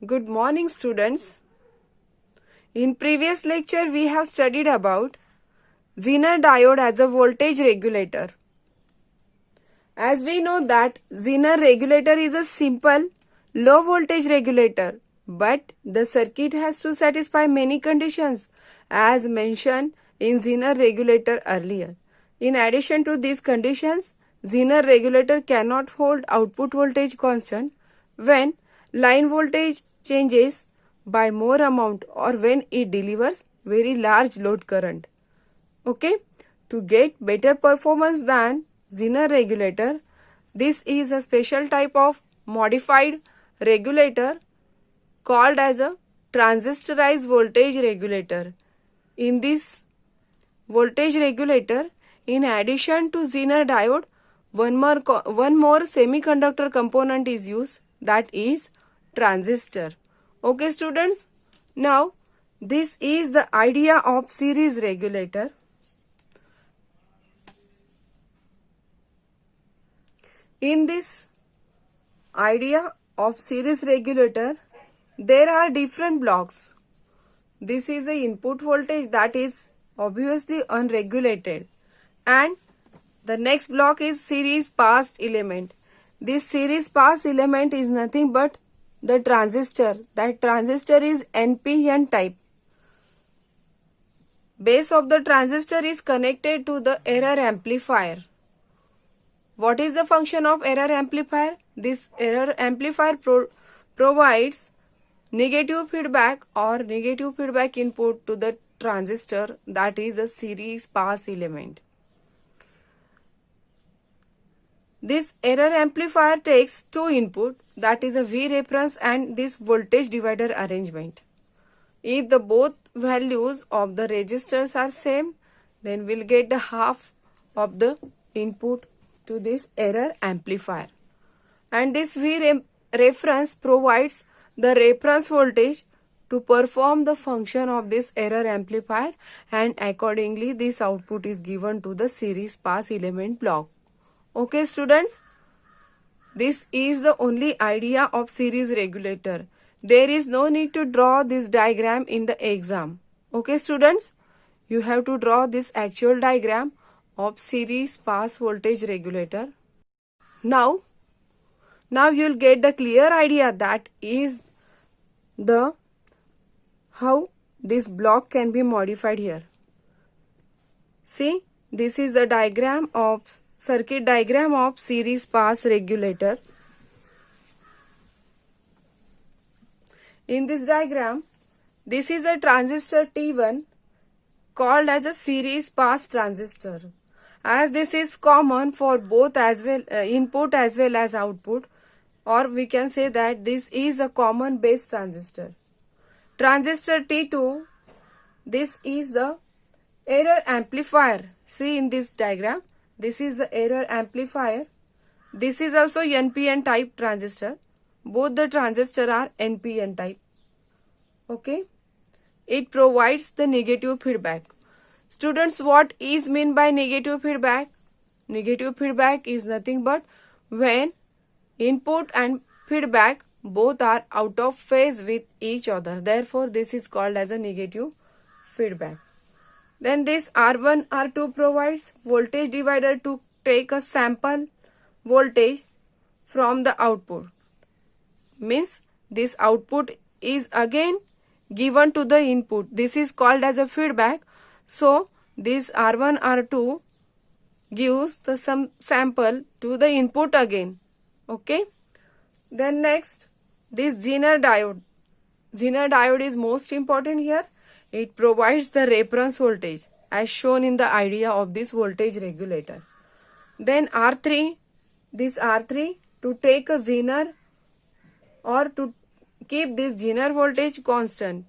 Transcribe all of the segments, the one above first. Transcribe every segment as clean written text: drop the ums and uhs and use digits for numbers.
Good morning, students. In previous lecture, we have studied about Zener diode as a voltage regulator. As we know that Zener regulator is a simple low voltage regulator, but the circuit has to satisfy many conditions as mentioned in Zener regulator earlier. In addition to these conditions, Zener regulator cannot hold output voltage constant when line voltage changes by more amount or when it delivers very large load current. Okay, to get better performance than Zener regulator, this is a special type of modified regulator called as a transistorized voltage regulator. In this voltage regulator, in addition to Zener diode, one more semiconductor component is used, that is transistor. Okay, students, now this is the idea of series regulator. In this idea of series regulator, there are different blocks. This is the input voltage, that is obviously unregulated, and the next block is series passed element. This series passed element is nothing but the transistor. That transistor is NPN type. Base of the transistor is connected to the error amplifier. What is the function of error amplifier? This error amplifier provides negative feedback or negative feedback input to the transistor, that is a series pass element. This error amplifier takes two input, that is a V reference and this voltage divider arrangement. If the both values of the resistors are same, then we'll get the half of the input to this error amplifier. And this V reference provides the reference voltage to perform the function of this error amplifier, and accordingly this output is given to the series pass element block. Okay, students, this is the only idea of series regulator. There is no need to draw this diagram in the exam. Okay, students, you have to draw this actual diagram of series pass voltage regulator. Now you'll get the clear idea that is the how this block can be modified here. See, this is the diagram of circuit diagram of series pass regulator. In this diagram, this is a transistor T1 called as a series pass transistor. As this is common for both as well input as well as output, or we can say that this is a common base transistor. Transistor T2, this is the error amplifier. See in this diagram, this is the error amplifier. This is also NPN type transistor. Both the transistors are NPN type. Okay. It provides the negative feedback. Students, what is meant by negative feedback? Negative feedback is nothing but when input and feedback both are out of phase with each other. Therefore, this is called as a negative feedback. Then this R1, R2 provides voltage divider to take a sample voltage from the output. Means this output is again given to the input. This is called as a feedback. So this R1, R2 gives the some sample to the input again. Okay. Then next, this Zener diode. Zener diode is most important here. It provides the reference voltage as shown in the idea of this voltage regulator. Then R3, this R3 to take a Zener or to keep this Zener voltage constant.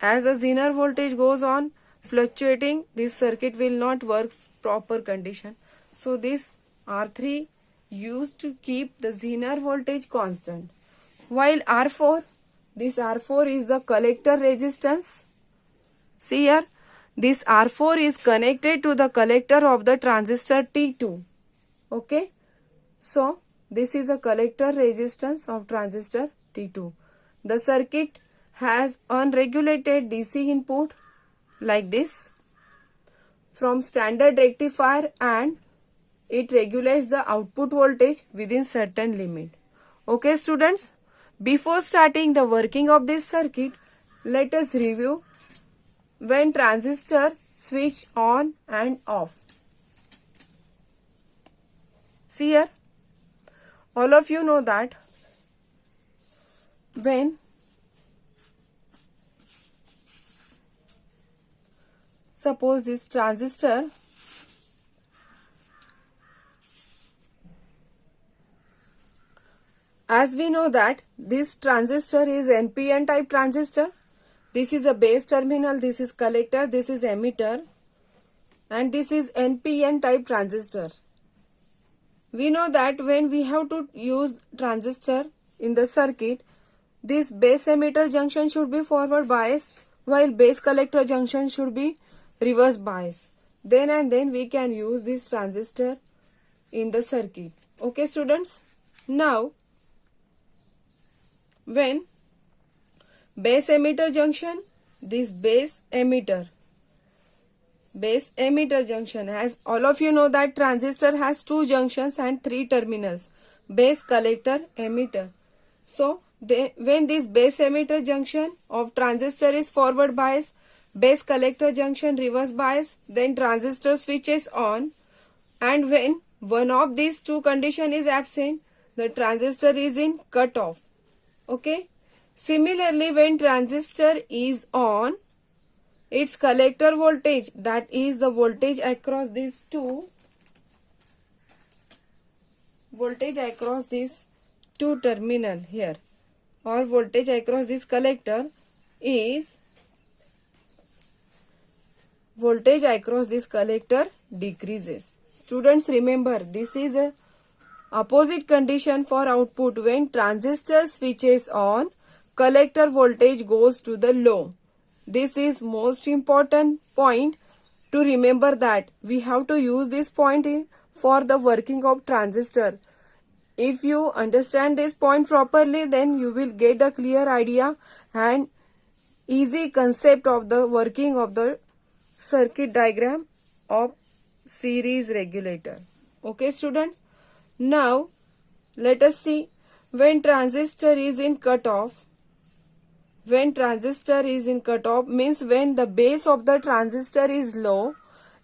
As the Zener voltage goes on fluctuating, this circuit will not work proper condition. So this R3 used to keep the Zener voltage constant. While R4, this R4 is the collector resistance. See here, this R4 is connected to the collector of the transistor T2. Okay. So, this is a collector resistance of transistor T2. The circuit has unregulated DC input like this from standard rectifier, and it regulates the output voltage within certain limit. Okay students, before starting the working of this circuit, let us review when transistor switch on and off. See here, all of you know that when suppose this transistor as we know that this transistor is NPN type transistor. This is a base terminal, this is collector, this is emitter, and this is NPN type transistor. We know that when we have to use transistor in the circuit, this base emitter junction should be forward biased while base collector junction should be reverse biased. Then and then we can use this transistor in the circuit. Okay students? Now, when base emitter junction, this base emitter junction, as all of you know that transistor has two junctions and three terminals, base, collector, emitter. So when this base emitter junction of transistor is forward bias, base collector junction reverse bias, then transistor switches on, and when one of these two condition is absent, the transistor is in cut off. Okay. Similarly, when transistor is on, its collector voltage, that is the voltage across these two terminal here, or voltage across this collector is voltage across this collector decreases. Students, remember this is a opposite condition for output. When transistor switches on, collector voltage goes to the low. This is most important point to remember, that we have to use this point for the working of transistor. If you understand this point properly, then you will get a clear idea and easy concept of the working of the circuit diagram of series regulator. Okay students? Now let us see when transistor is in cutoff. When transistor is in cutoff means when the base of the transistor is low,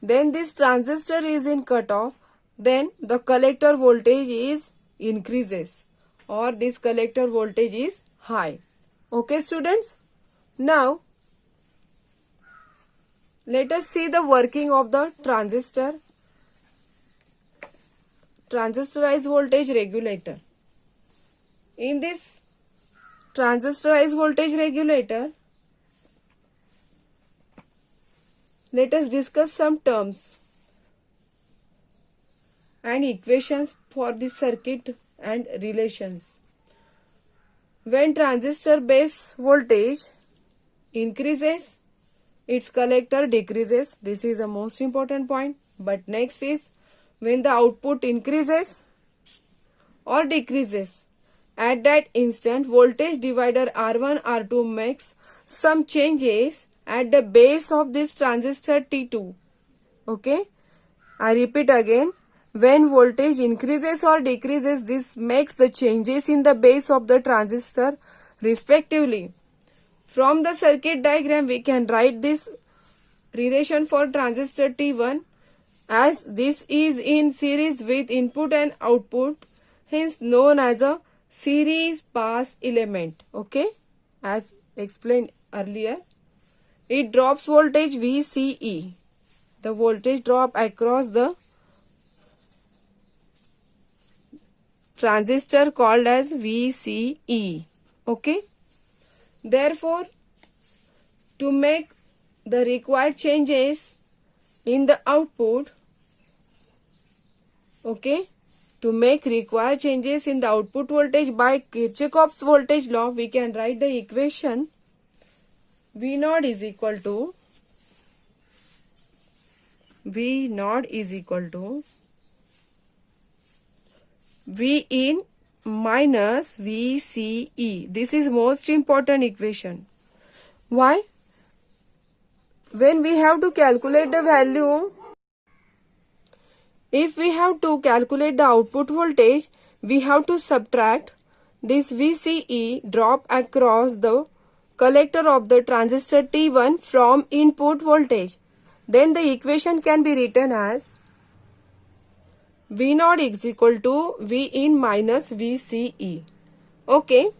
then this transistor is in cutoff, then the collector voltage is increases, or this collector voltage is high. Okay students? Now let us see the working of the transistorized voltage regulator. In this transistorized voltage regulator, let us discuss some terms and equations for this circuit and relations. When transistor base voltage increases, its collector decreases. This is the most important point. But next is when the output increases or decreases, at that instant voltage divider R1 R2 makes some changes at the base of this transistor T2. Okay, I repeat again, when voltage increases or decreases, this makes the changes in the base of the transistor respectively. From the circuit diagram we can write this relation for transistor T1, as this is in series with input and output, hence known as a series pass element. Okay, as explained earlier, it drops voltage VCE, the voltage drop across the transistor called as VCE. Okay, therefore to make the required changes in the output, okay, to make required changes in the output voltage by Kirchhoff's voltage law, we can write the equation V0 is equal to V in minus VCE. This is most important equation. Why? When we have to calculate the value, if we have to calculate the output voltage, we have to subtract this VCE drop across the collector of the transistor T1 from input voltage. Then the equation can be written as V0 is equal to V in minus VCE. Okay.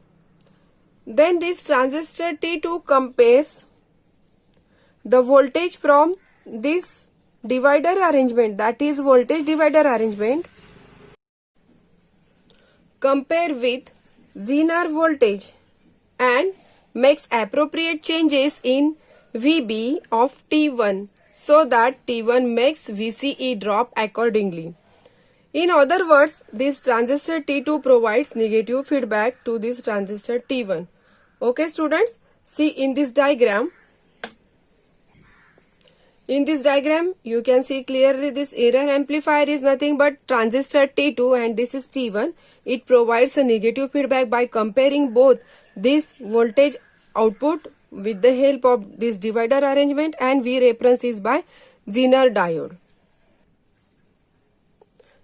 Then this transistor T2 compares the voltage from this divider arrangement, that is voltage divider arrangement, compare with Zener voltage and makes appropriate changes in VB of T1 so that T1 makes VCE drop accordingly. In other words, this transistor T2 provides negative feedback to this transistor T1. Okay students, see in this diagram. In this diagram, you can see clearly this error amplifier is nothing but transistor T2 and this is T1. It provides a negative feedback by comparing both this voltage output with the help of this divider arrangement, and V reference is by Zener diode.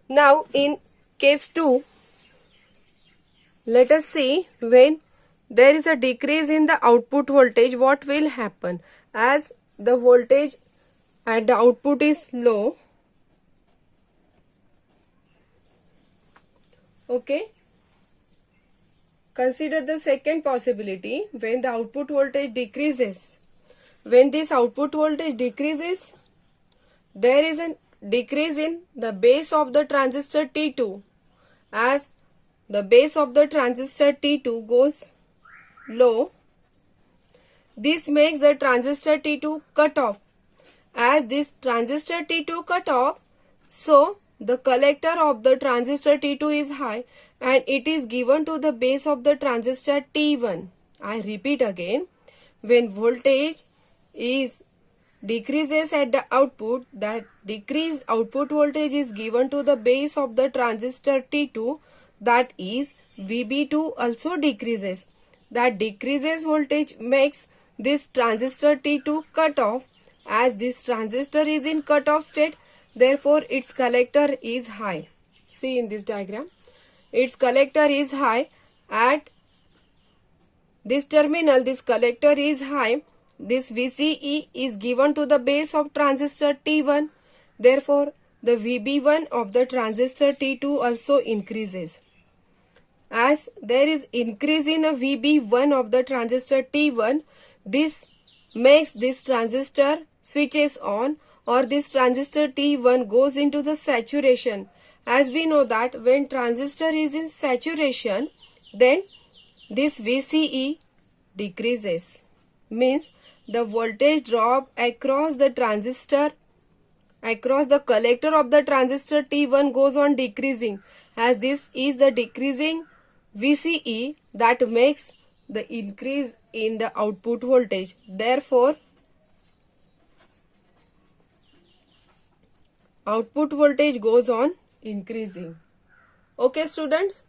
Now in case 2, let us see when there is a decrease in the output voltage, what will happen. As the voltage at the output is low, okay, consider the second possibility when the output voltage decreases. When this output voltage decreases, there is a decrease in the base of the transistor T2. As the base of the transistor T2 goes low, this makes the transistor T2 cut off. As this transistor T2 cut off, so the collector of the transistor T2 is high and it is given to the base of the transistor T1. I repeat again, when voltage is decreases at the output, that decreased output voltage is given to the base of the transistor T2, that is VB2 also decreases. That decreases voltage makes this transistor T2 cut off. As this transistor is in cut-off state, therefore its collector is high. See in this diagram, its collector is high. At this terminal, this collector is high. This VCE is given to the base of transistor T1. Therefore, the VB1 of the transistor T2 also increases. As there is increase in a VB1 of the transistor T1, this makes this transistor switches on, or this transistor T1 goes into the saturation. As we know that when transistor is in saturation, then this VCE decreases. Means the voltage drop across the transistor, across the collector of the transistor T1 goes on decreasing. As this is the decreasing VCE, that makes the increase in the output voltage. Therefore, output voltage goes on increasing. Okay students,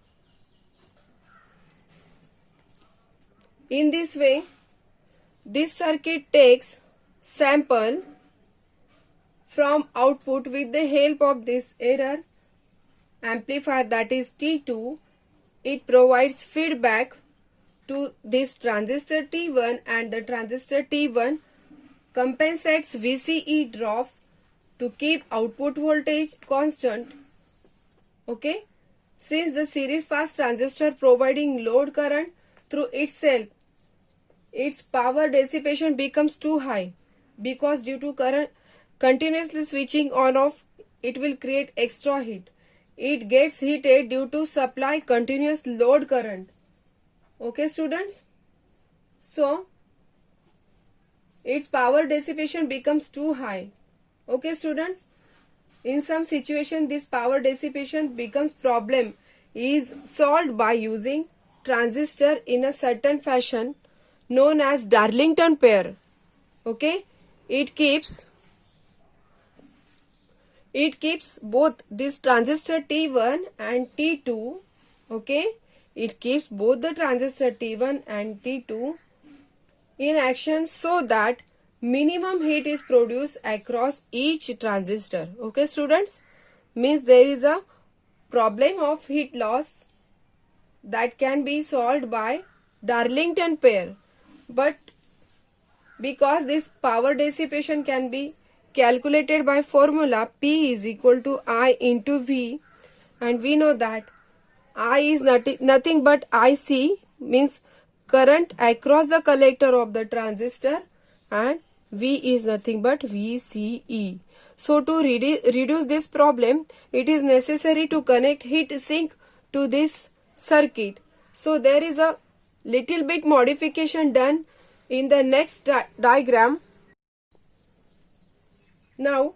in this way this circuit takes sample from output with the help of this error amplifier, that is T2. It provides feedback to this transistor T1 and the transistor T1 compensates VCE drops to keep output voltage constant. Okay, since the series pass transistor providing load current through itself, its power dissipation becomes too high, because due to current continuously switching on off, it will create extra heat. It gets heated due to supply continuous load current. Okay students, so its power dissipation becomes too high. Okay students, in some situation this power dissipation becomes problem is solved by using transistor in a certain fashion known as Darlington pair. Okay, it keeps both this transistor T1 and T2, okay, It keeps both the transistor T1 and T2 in action so that minimum heat is produced across each transistor. Okay, students? Means there is a problem of heat loss that can be solved by Darlington pair. But because this power dissipation can be calculated by formula P is equal to I into V, and we know that I is nothing but IC, means current across the collector of the transistor, and V is nothing but VCE. So to reduce this problem, it is necessary to connect heat sink to this circuit. So there is a little bit modification done in the next diagram. Now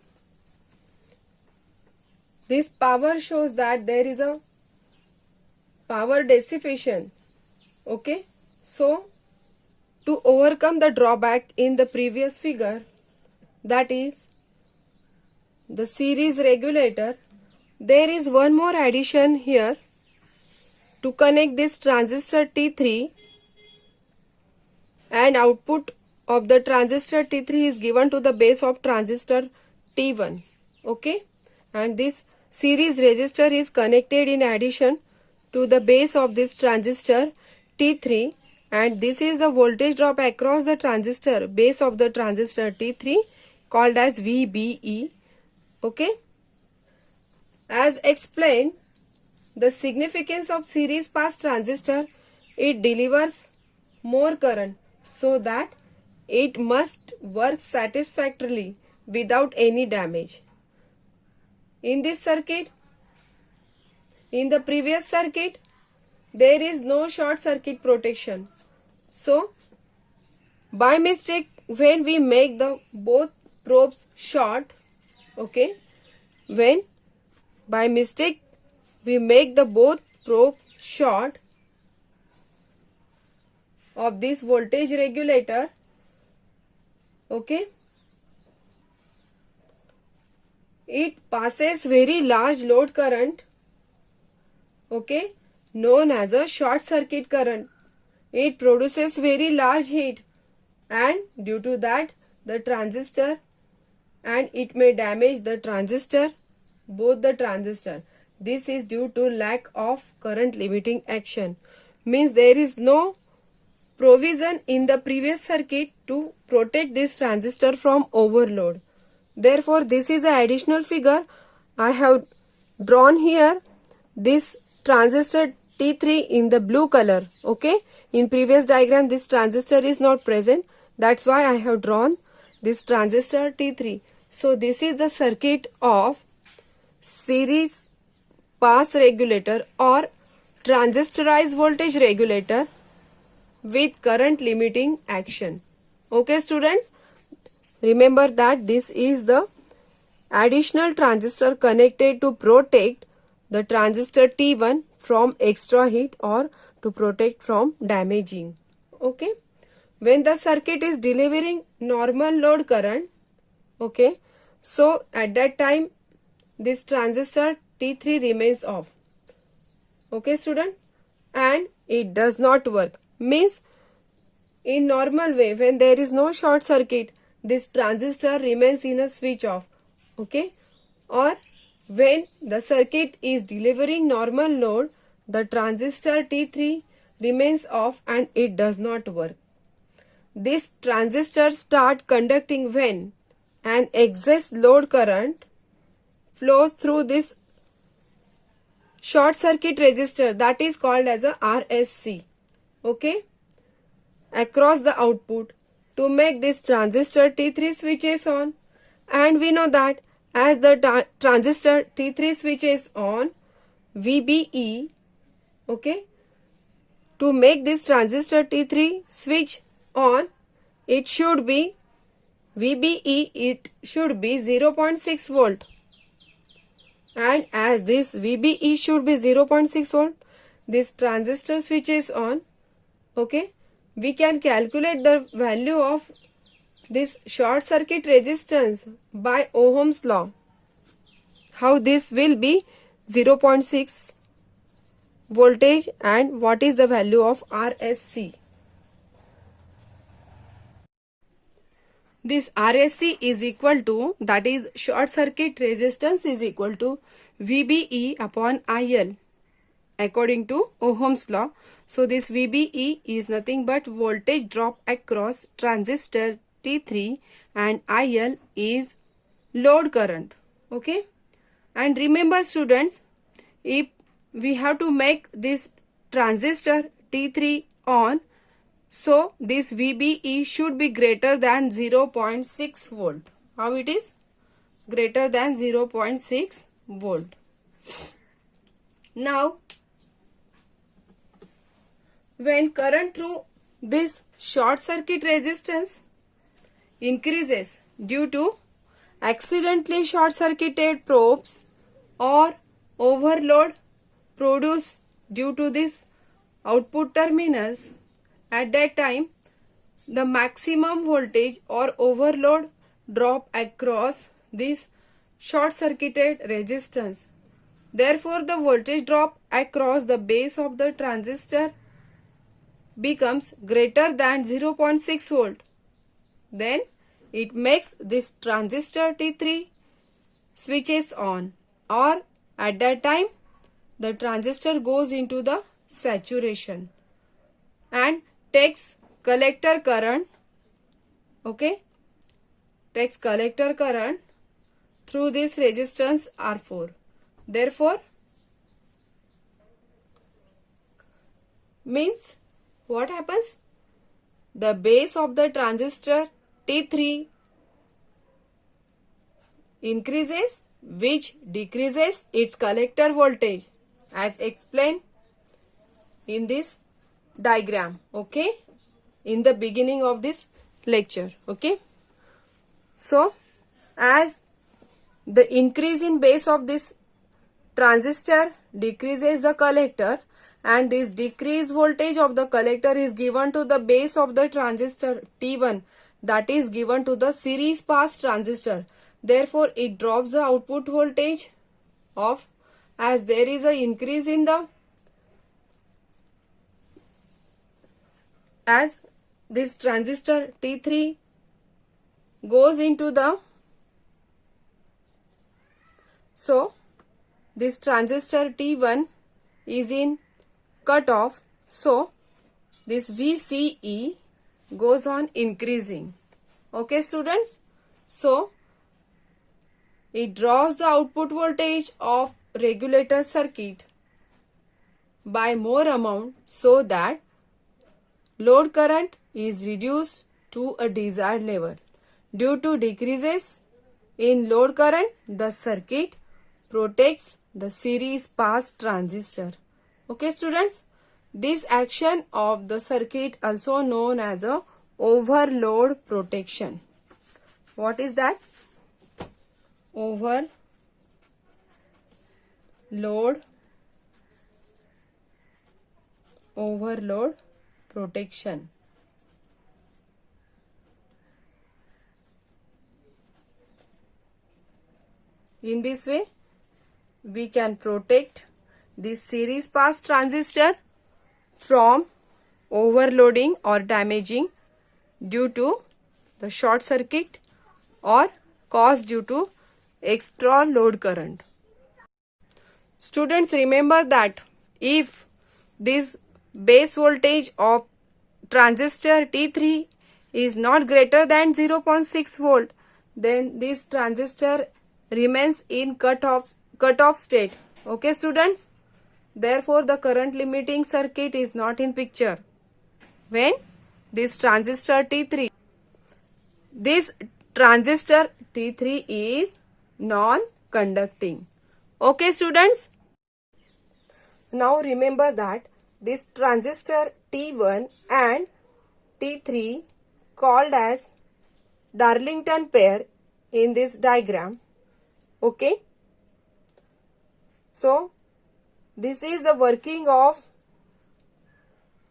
this power shows that there is a power dissipation. Okay, so to overcome the drawback in the previous figure, that is the series regulator, there is one more addition here to connect this transistor T3, and output of the transistor T3 is given to the base of transistor T1. Okay, and this series resistor is connected in addition to the base of this transistor T3, and this is the voltage drop across the transistor base of the transistor T3 called as VBE. Okay, as explained, the significance of series pass transistor, it delivers more current so that it must work satisfactorily without any damage. In this circuit, in the previous circuit, there is no short circuit protection. So by mistake, when we make the both probes short, okay, when by mistake we make the both probe short of this voltage regulator, okay, it passes very large load current, okay, known as a short circuit current. It produces very large heat, and due to that the transistor, and it may damage the transistor, both the transistor. This is due to lack of current limiting action. Means there is no provision in the previous circuit to protect this transistor from overload. Therefore, this is an additional figure I have drawn here. This transistor T3 in the blue color. Okay, in previous diagram this transistor is not present. That's why I have drawn this transistor T3. So this is the circuit of series pass regulator or transistorized voltage regulator with current limiting action. Okay, students, remember that this is the additional transistor connected to protect the transistor T1 from extra heat or to protect from damaging. Okay, when the circuit is delivering normal load current, okay, so at that time this transistor T3 remains off. Okay, student, and it does not work. Means in normal way, when there is no short circuit, this transistor remains in a switch off. Okay, or when the circuit is delivering normal load, the transistor T3 remains off and it does not work. This transistor start conducting when an excess load current flows through this short circuit resistor, that is called as a RSC, okay, across the output to make this transistor T3 switches on. And we know that as the transistor T3 switches on, VBE, okay, to make this transistor T3 switch on, it should be VBE, it should be 0.6 volt. And as this VBE should be 0.6 volt, this transistor switches on, okay, we can calculate the value of this short circuit resistance by Ohm's law. How this will be 0.6 voltage and what is the value of RSC. This RSC is equal to, that is short circuit resistance is equal to VBE upon IL according to Ohm's law. So this VBE is nothing but voltage drop across transistor T3 and IL is load current. Okay, and remember students, if we have to make this transistor T3 on, so this VBE should be greater than 0.6 volt. How it is? Greater than 0.6 volt. Now, when current through this short circuit resistance increases due to accidentally short circuited probes or overload produced due to this output terminals, at that time the maximum voltage or overload drop across this short circuited resistance. Therefore, the voltage drop across the base of the transistor becomes greater than 0.6 volt. Then it makes this transistor T3 switches on, or at that time the transistor goes into the saturation and takes collector current, okay, takes collector current through this resistance R4. Therefore, means what happens? The base of the transistor T3 increases, which decreases its collector voltage as explained in this diagram, okay, in the beginning of this lecture. Okay, so as the increase in base of this transistor decreases the collector, and this decreased voltage of the collector is given to the base of the transistor T1, that is given to the series pass transistor. Therefore, it drops the output voltage of, as there is an increase in the, as this transistor T3 goes into the, so this transistor T1 is in cutoff, so this VCE goes on increasing. Okay students, so it draws the output voltage of regulator circuit by more amount, so that load current is reduced to a desired level. Due to decreases in load current, the circuit protects the series pass transistor. Okay students, this action of the circuit also known as a overload protection. What is that? Overload protection. In this way, we can protect this series pass transistor from overloading or damaging due to the short circuit or caused due to extra load current. Students, remember that if this base voltage of transistor T3 is not greater than 0.6 volt, then this transistor remains in cutoff state. Okay students, therefore the current limiting circuit is not in picture when this transistor T3 is non-conducting. Okay students, now remember that this transistor T1 and T3 called as Darlington pair in this diagram. Okay, so this is the working of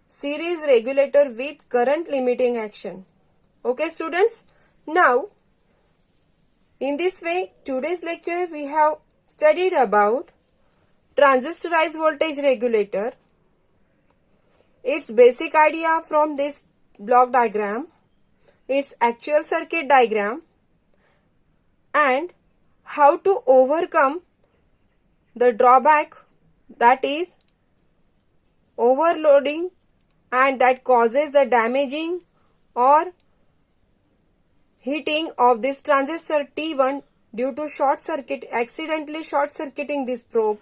series regulator with current limiting action. Okay students, now in this way today's lecture we have studied about transistorized voltage regulator. Its basic idea from this block diagram, its actual circuit diagram, and how to overcome the drawback, that is overloading, and that causes the damaging or heating of this transistor T1 due to short circuit, accidentally short circuiting this probe.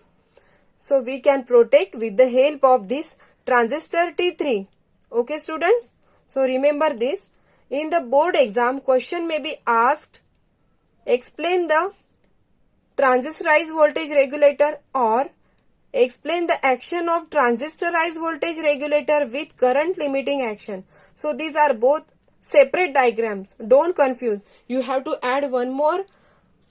So we can protect with the help of this transistor T3. Okay students, so remember this. In the board exam, question may be asked, explain the transistorized voltage regulator or explain the action of transistorized voltage regulator with current limiting action. So these are both separate diagrams. Don't confuse. You have to add one more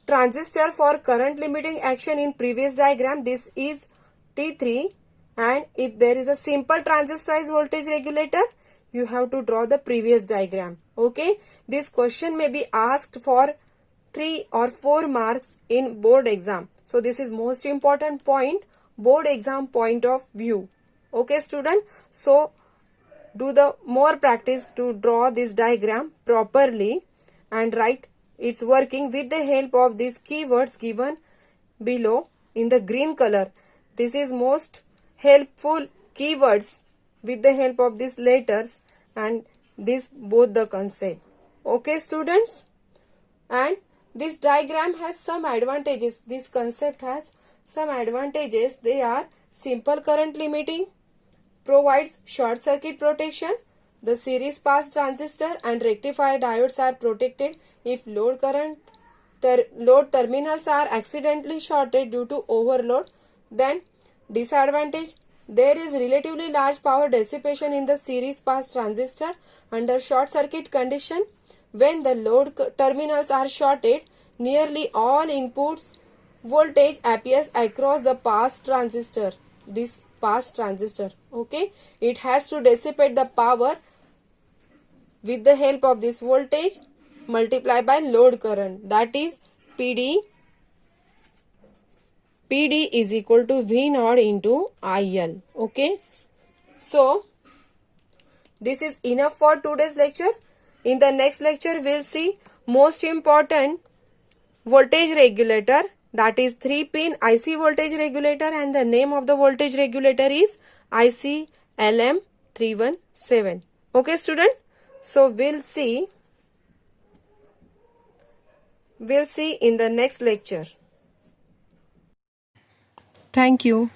transistor for current limiting action in previous diagram. This is T3, and if there is a simple transistorized voltage regulator, you have to draw the previous diagram. Okay, this question may be asked for 3 or 4 marks in board exam. So this is most important point, board exam point of view. Okay student, so do the more practice to draw this diagram properly and write its working with the help of these keywords given below in the green color. This is most helpful keywords with the help of these letters and this both the concept. Okay students, and this diagram has some advantages. This concept has some advantages. They are simple current limiting, provides short circuit protection. The series pass transistor and rectifier diodes are protected if load terminals are accidentally shorted due to overload. Then disadvantage, there is relatively large power dissipation in the series pass transistor under short circuit condition. When the load terminals are shorted, nearly all inputs voltage appears across the pass transistor. This pass transistor, okay, it has to dissipate the power with the help of this voltage multiplied by load current, that is PD. PD is equal to V naught into IL. Okay, so this is enough for today's lecture. In the next lecture, we'll see most important voltage regulator, that is 3-pin IC voltage regulator, and the name of the voltage regulator is IC LM317. Okay student, so we'll see in the next lecture. Thank you.